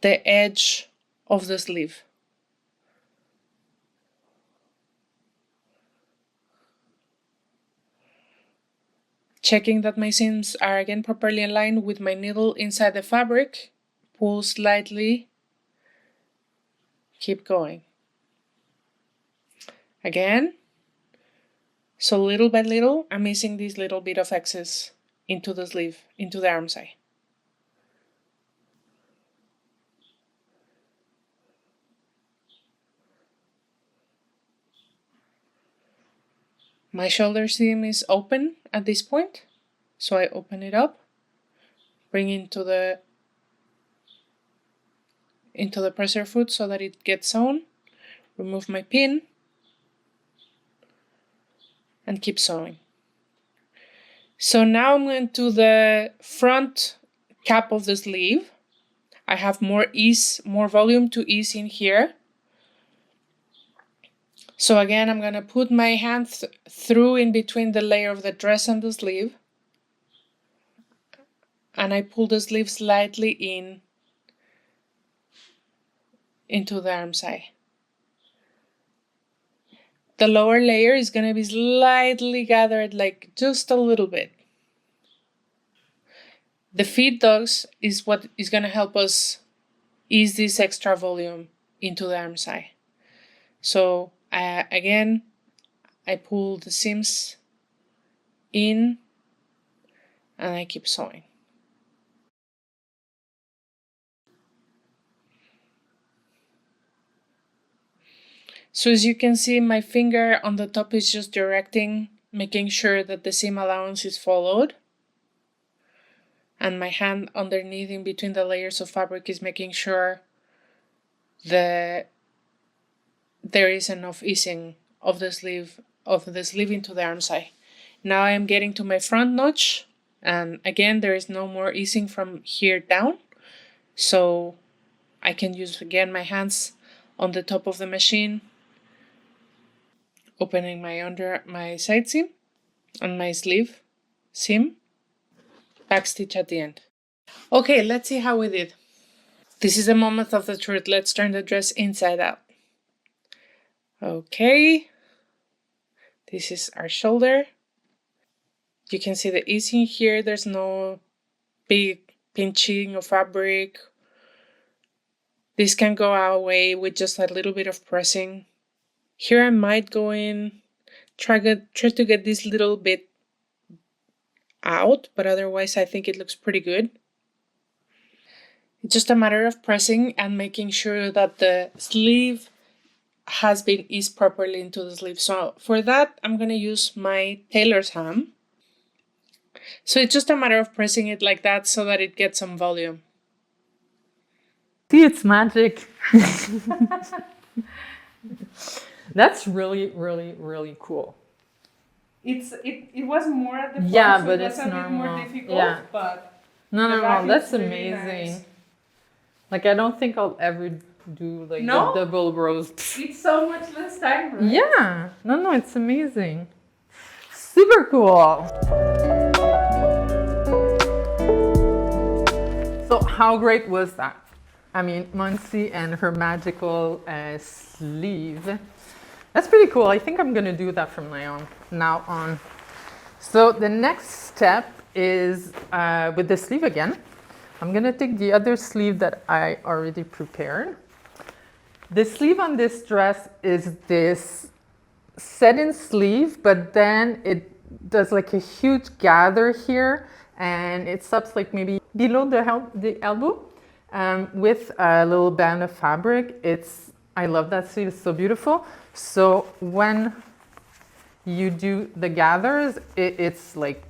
Speaker 1: the edge of the sleeve. Checking that my seams are again properly aligned with my needle inside the fabric, pull slightly, keep going. Again, so little by little, I'm missing this little bit of excess into the sleeve, into the arm side. My shoulder seam is open at this point, so I open it up, bring into the presser foot so that it gets sewn, remove my pin, and keep sewing. So now I'm going to the front cap of the sleeve. I have more volume to ease in here. So again, I'm going to put my hand through in between the layer of the dress and the sleeve. And I pull the sleeve slightly into the arm side. The lower layer is going to be slightly gathered, like just a little bit. The feed dogs is what is going to help us ease this extra volume into the arm side. So again, I pull the seams in and I keep sewing. So as you can see, my finger on the top is just directing, making sure that the seam allowance is followed. And my hand underneath in between the layers of fabric is making sure that there is enough easing of the sleeve into the arm side. Now I am getting to my front notch, and again there is no more easing from here down. So I can use again my hands on the top of the machine, opening my side seam and my sleeve seam, backstitch at the end. Okay, let's see how we did. This is the moment of the truth. Let's turn the dress inside out. Okay, this is our shoulder. You can see the easing here. There's no big pinching of fabric. This can go away with just a little bit of pressing. Here I might go in, try to get this little bit out, but otherwise I think it looks pretty good. It's just a matter of pressing and making sure that the sleeve has been eased properly into the sleeve. So for that, I'm going to use my tailor's ham. So it's just a matter of pressing it like that so that it gets some volume.
Speaker 2: See, it's magic. That's really, really, really cool.
Speaker 1: It was more at the front,
Speaker 2: Yeah,
Speaker 1: so
Speaker 2: but
Speaker 1: it was
Speaker 2: it's
Speaker 1: a bit
Speaker 2: normal.
Speaker 1: more difficult,
Speaker 2: Yeah.
Speaker 1: but
Speaker 2: No, that's
Speaker 1: really
Speaker 2: amazing.
Speaker 1: nice.
Speaker 2: Like, I don't think I'll ever do like
Speaker 1: No?
Speaker 2: the double rows.
Speaker 1: It's so much less time, right?
Speaker 2: Yeah, no, it's amazing. Super cool. So how great was that? I mean, Muncie and her magical sleeve. That's pretty cool. I think I'm gonna do that from now on. So the next step is with the sleeve again. I'm gonna take the other sleeve that I already prepared. The sleeve on this dress is this set-in sleeve, but then it does like a huge gather here, and it stops like maybe below the elbow with a little band of fabric. I love that sleeve, it's so beautiful. So when you do the gathers, it's like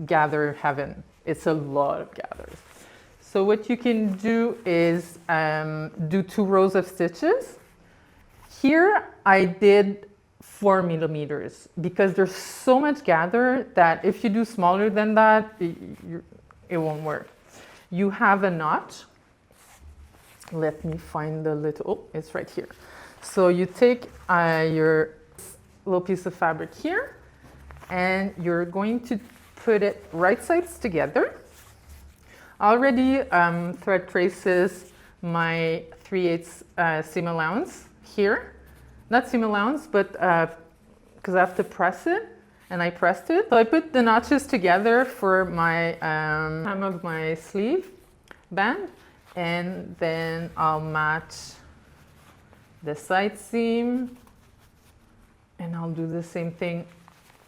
Speaker 2: gather heaven. It's a lot of gathers. So what you can do is do 2 rows of stitches. Here I did 4 millimeters because there's so much gather that if you do smaller than that, it won't work. You have a notch. Let me find the little, oh, it's right here. So you take your little piece of fabric here and you're going to put it right sides together. Already thread traces my 3/8 seam allowance here. Not seam allowance, but because I have to press it, and I pressed it. So I put the notches together for my hem of my sleeve band, and then I'll match the side seam, and I'll do the same thing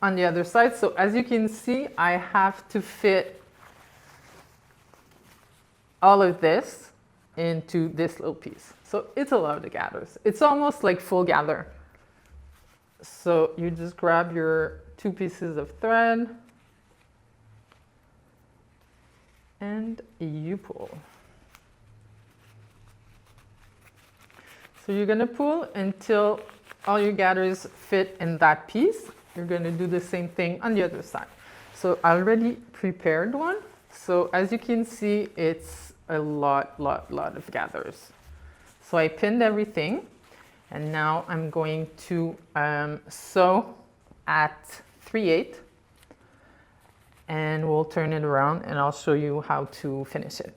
Speaker 2: on the other side. So as you can see, I have to fit all of this into this little piece. So it's a lot of gathers. It's almost like full gather. So you just grab your 2 pieces of thread and you pull. So you're going to pull until all your gathers fit in that piece. You're going to do the same thing on the other side. So I already prepared one. So as you can see, it's a lot of gathers. So I pinned everything, and now I'm going to sew at 3/8, and we'll turn it around and I'll show you how to finish it.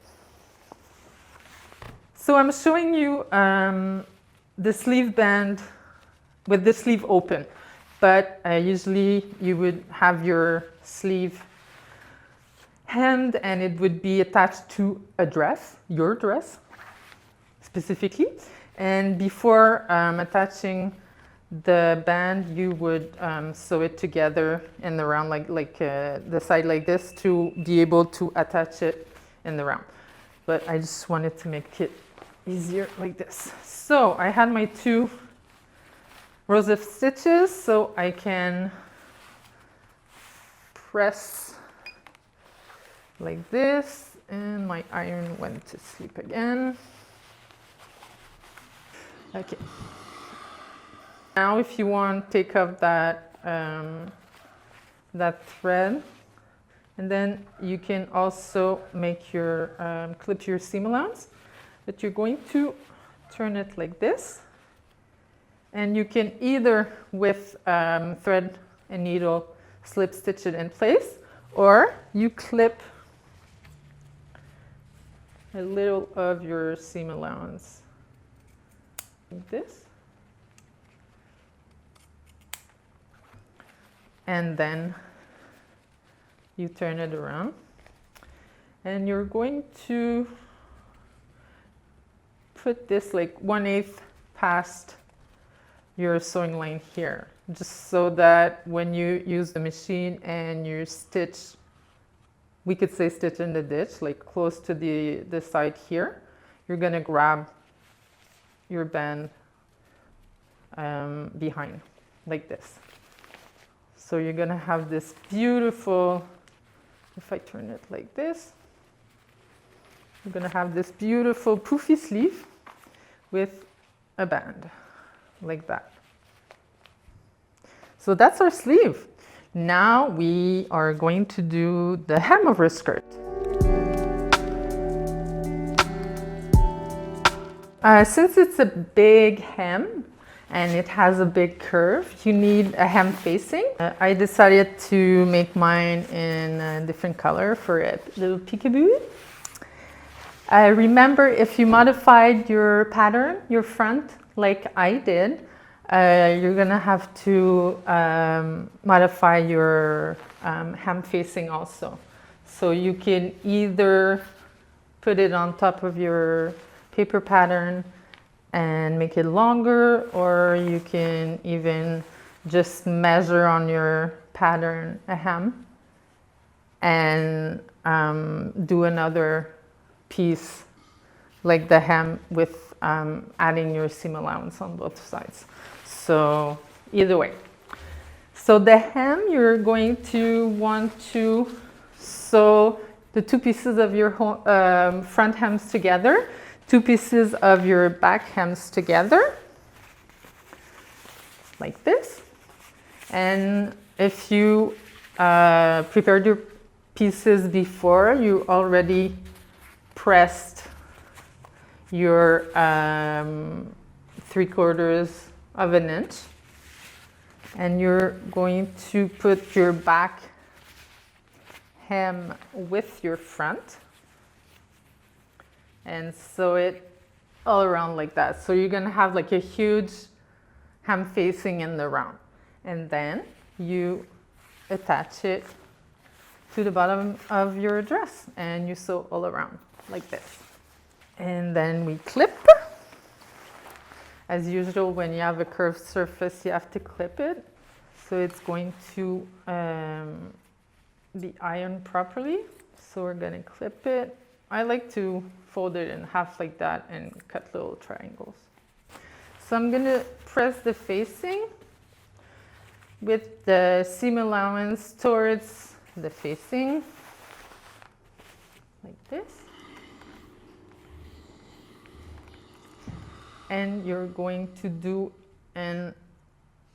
Speaker 2: So I'm showing you the sleeve band with the sleeve open, but usually you would have your sleeve hemmed and it would be attached to a dress, your dress specifically. And before attaching the band, you would sew it together in the round, like the side like this, to be able to attach it in the round. But I just wanted to make it easier like this. So I had my 2 rows of stitches, so I can press like this, and my iron went to sleep again. Okay. Now if you want, take off that that thread, and then you can also make your clip your seam allowance, but you're going to turn it like this, and you can either with thread and needle slip stitch it in place, or you clip a little of your seam allowance like this, and then you turn it around, and you're going to put this like 1/8 past your sewing line here, just so that when you use the machine and you stitch, we could say stitch in the ditch, like close to the side here, you're gonna grab your band behind like this. So you're gonna have this beautiful, if I turn it like this, you're gonna have this beautiful poofy sleeve with a band like that. So that's our sleeve. Now we are going to do the hem of our skirt. Since it's a big hem and it has a big curve, you need a hem facing. I decided to make mine in a different color for a little peekaboo. Remember, if you modified your pattern, your front, like I did, you're gonna have to modify your hem facing also. So you can either put it on top of your paper pattern and make it longer, or you can even just measure on your pattern a hem and do another piece like the hem with adding your seam allowance on both sides. So either way. So the hem, you're going to want to sew the 2 pieces of your front hems together, 2 pieces of your back hems together, like this. And if you prepared your pieces before, you already pressed your 3/4 of an inch, and you're going to put your back hem with your front and sew it all around like that. So you're gonna have like a huge hem facing in the round, and then you attach it to the bottom of your dress and you sew all around like this. And then we clip. As usual, when you have a curved surface, you have to clip it, so it's going to be ironed properly. So we're gonna clip it. I like to fold it in half like that and cut little triangles. So I'm gonna press the facing with the seam allowance towards the facing, like this. And you're going to do an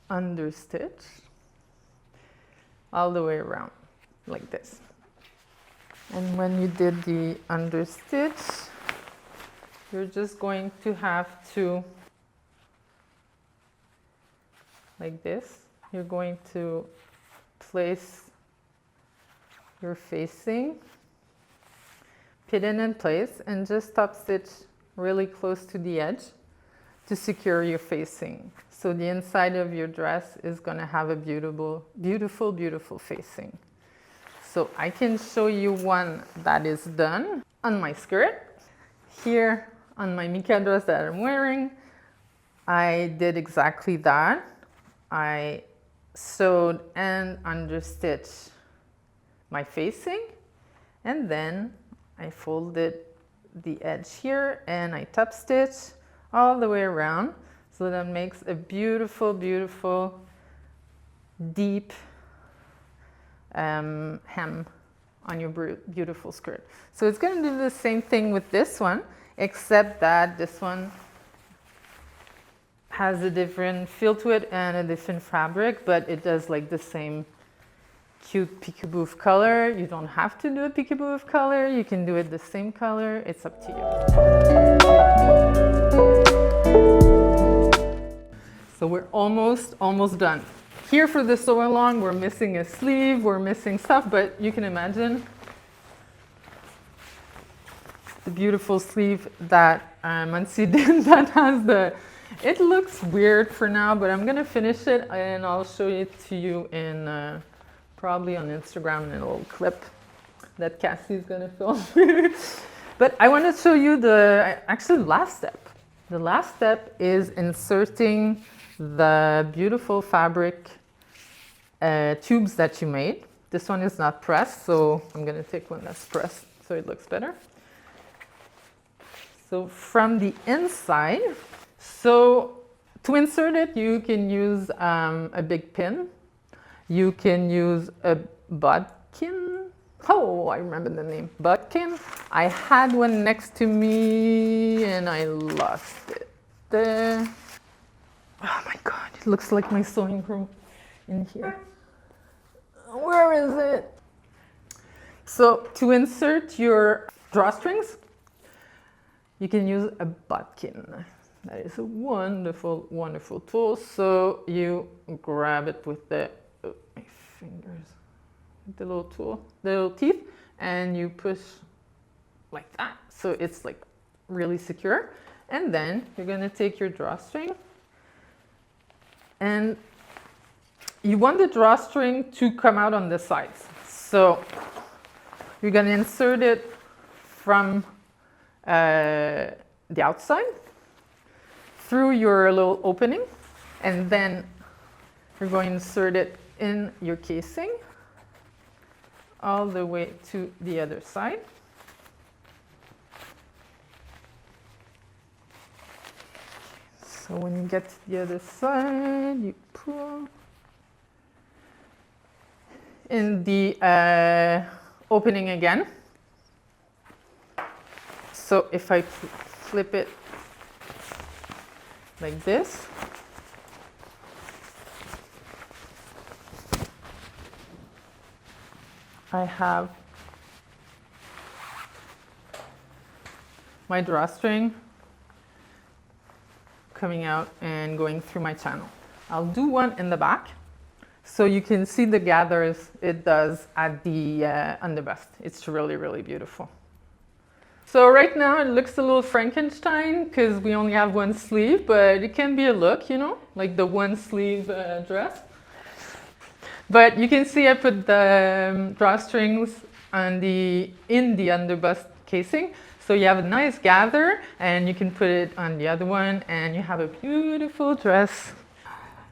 Speaker 2: understitch all the way around, like this. And when you did the understitch, you're just going to have to, like this, you're going to place your facing, pin it in place, and just top stitch really close to the edge to secure your facing. So the inside of your dress is going to have a beautiful, beautiful, beautiful facing. So I can show you one that is done on my skirt. Here on my Mika dress that I'm wearing, I did exactly that. I sewed and understitched my facing, and then I folded the edge here and I top stitch all the way around, so that makes a beautiful, beautiful, deep hem on your beautiful skirt. So it's going to do the same thing with this one, except that this one has a different feel to it and a different fabric, but it does like the same cute peekaboo of color. You don't have to do a peekaboo of color. You can do it the same color. It's up to you. So we're almost done. Here for the sew along, we're missing a sleeve, we're missing stuff, but you can imagine the beautiful sleeve that Mansi did that has the, it looks weird for now, but I'm gonna finish it and I'll show it to you in probably on Instagram in a little clip that Cassie's gonna film. But I want to show you the actually last step. The last step is inserting the beautiful fabric tubes that you made. This one is not pressed, so I'm going to take one that's pressed so it looks better. So from the inside, so to insert it, you can use a big pin. You can use a bodkin. Oh, I remember the name, bodkin. I had one next to me and I lost it. Oh my God, it looks like my sewing room in here. Where is it? So to insert your drawstrings, you can use a bodkin. That is a wonderful, wonderful tool. So you grab it with the, oh, my fingers, the little tool, the little teeth, and you push like that. So it's like really secure. And then you're gonna take your drawstring, and you want the drawstring to come out on the sides. So you're going to insert it from the outside through your little opening, and then you're going to insert it in your casing all the way to the other side. So when you get to the other side, you pull in the opening again. So if I flip it like this, I have my drawstring coming out and going through my channel. I'll do one in the back so you can see the gathers it does at the underbust. It's really, really beautiful. So right now it looks a little Frankenstein because we only have one sleeve, but it can be a look, you know, like the one sleeve dress. But you can see I put the drawstrings on in the underbust casing. So you have a nice gather and you can put it on the other one and you have a beautiful dress.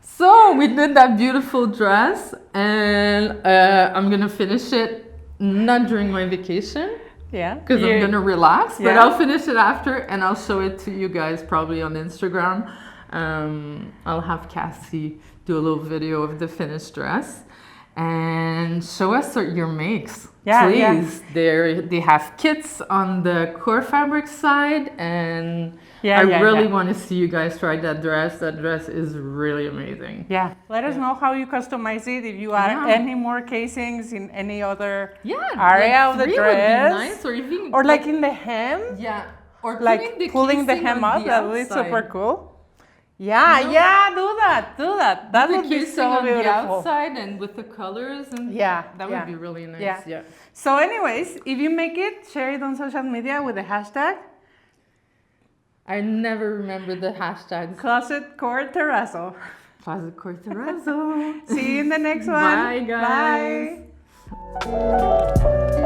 Speaker 2: So we did that beautiful dress, and I'm gonna finish it not during my vacation.
Speaker 1: Yeah.
Speaker 2: Because I'm gonna relax, but I'll finish it after and I'll show it to you guys probably on Instagram. I'll have Cassie do a little video of the finished dress and show us your makes.
Speaker 1: Yeah,
Speaker 2: please. Yeah. They have kits on the core fabric side, and I really want to see you guys try that dress. That dress is really amazing.
Speaker 1: Yeah. Let us know how you customize it. If you add any more casings in any other area of the dress.
Speaker 2: Would be nice, or even
Speaker 1: like in the hem.
Speaker 2: Yeah. Or
Speaker 1: like pulling the hem up. That would be super cool. Yeah, do that. That would be so beautiful.
Speaker 2: The outside and with the colors, and that would be really nice. Yeah.
Speaker 1: So anyways, if you make it, share it on social media with the hashtag.
Speaker 2: I never remember the hashtag.
Speaker 1: Closet Core Terrazzo.
Speaker 2: Closet Core Terrazzo.
Speaker 1: See you in the next one.
Speaker 2: Bye, guys.
Speaker 1: Bye.